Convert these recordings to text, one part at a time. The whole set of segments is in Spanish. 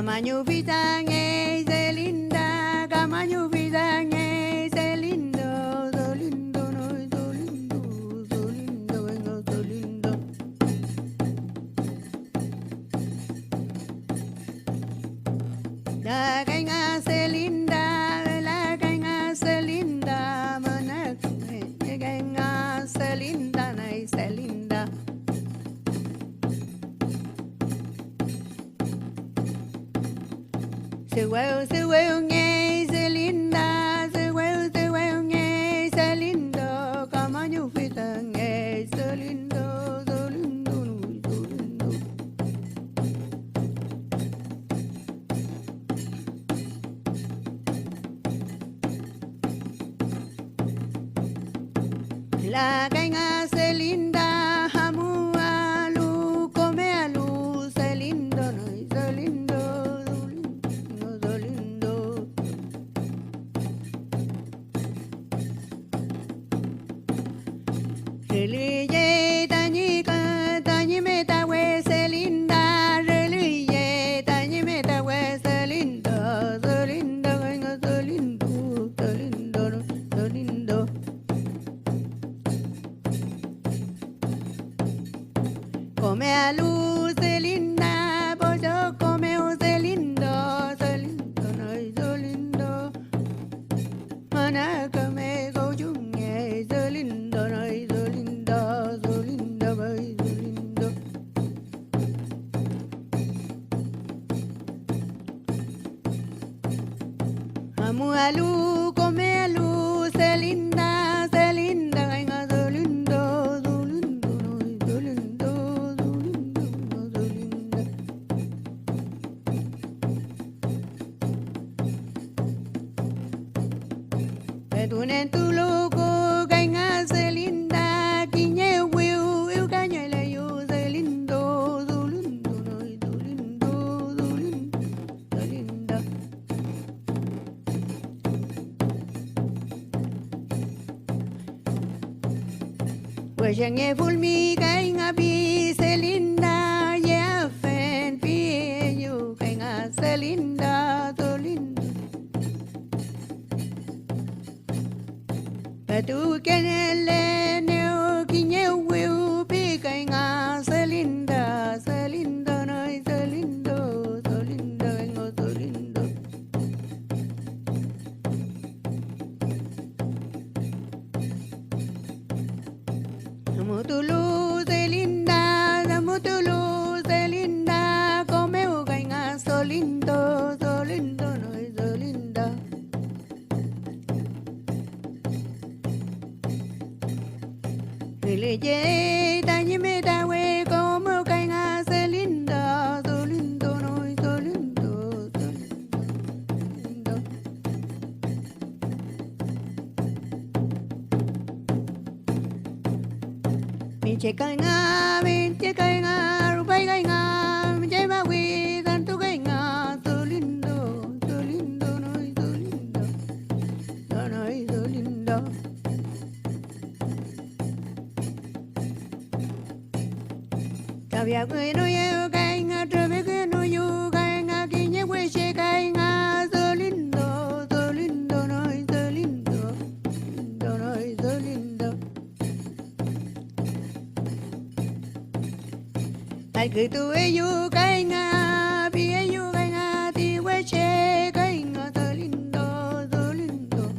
Camaño Vitange, se linda, Camaño Vitange, se lindo, so lindo, no, so lindo, vengo, so lindo. La caña se linda, la caña se linda, mana, la caña se linda, nay, se linda. Se huevo, nghe, se linda, se huevo, nghe, se lindo, camaño fita, nghe, se lindo, so lindo, so lindo. La caña se linda, jamu alu, come alu, se lindo, no, se lindo. Reliye tañi meta huese linda, reliye tañi meta huese linda, so lindo, venga, so lindo, so lindo, so lindo. Come a luz de linda, pollo come de lindo, no, so lindo. Mana come go junge, so lindo, no, so lindo, so lindo, boy, so lindo. Amu alu, come alu, se linda, venga, so lindo, so lindo, no, so lindo, so lindo, no, so lindo. Petunen tu loco, venga, se linda, quiñe huevo, eu caña la yo, se lindo, so lindo, no, so lindo, so lindo, so lindo. Pues ya en fulmiga en api, se linda, ya fen pie, yo venga, se linda, so lindo. Tú que en el neo, quiñe huevo, pica en se linda, no, se lindo, vengo, so lindo. Amo tu luz de linda, amo tu luz de linda, come uga so lindo, no, so linda. Reliye tañi meta hue, come uga se linda, so lindo, no, so lindo, so lindo. Mi che caña, rupai caña, mi che ma hui, tanto caña, so lindo, no, so lindo, no, so lindo. Sabía que no yo caña, sabe que no yo caña, quiñe hue che caña, so lindo, no, so lindo, no, so lindo. Ai que tu yo caña, pie yo caña, ti hue che caña, so lindo, so lindo.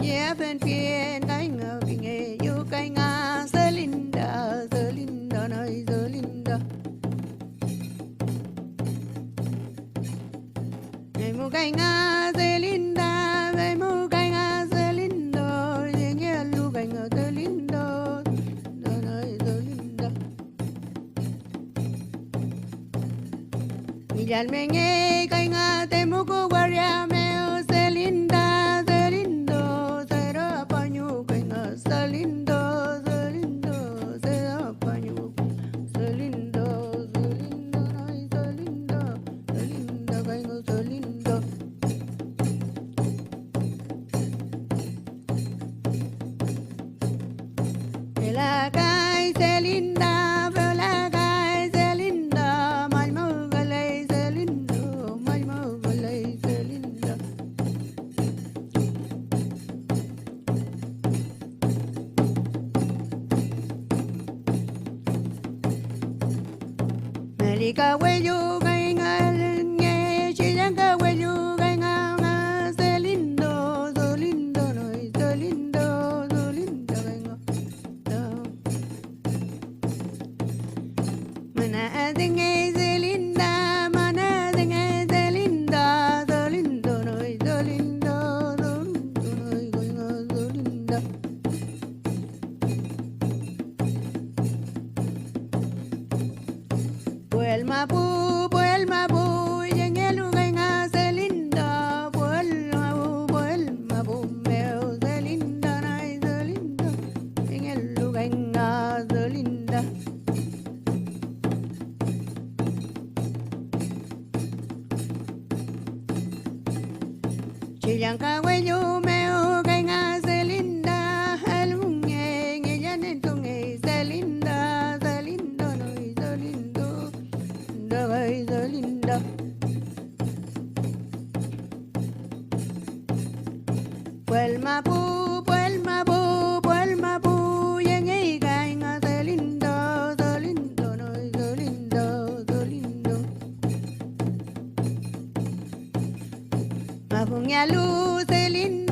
Yeah, fen pie caña, pie yo caña, so linda, no, so lindo. Ay mu caña, se linda, ay mu caña, se lindo, y el lu caña, so lindo, no, so lindo. Y al meñe caña, te muco guardia meo, se linda, se ra paño caña, se lindo, se ra paño, se lindo, no, so lindo, caña, so lindo. La calle se linda, pero la calle se linda. Chica huello gainga nye chilanka huello gainga se lindo so lindo no so lindo gainga mana dinge se linda mana dinge se linda so lindo no so lindo gainga so lindo Vuel mapu, y en el lugar se linda. Vuel mapu, meo se linda, nay se linda. En el lugar se linda. Chillanca huello meo gainga se linda. El muñe, ella nentongue se linda, no se lindo. So linda. Vuel mapu, y en el gainga se lindo, no so lindo. Mapuña luz se linda.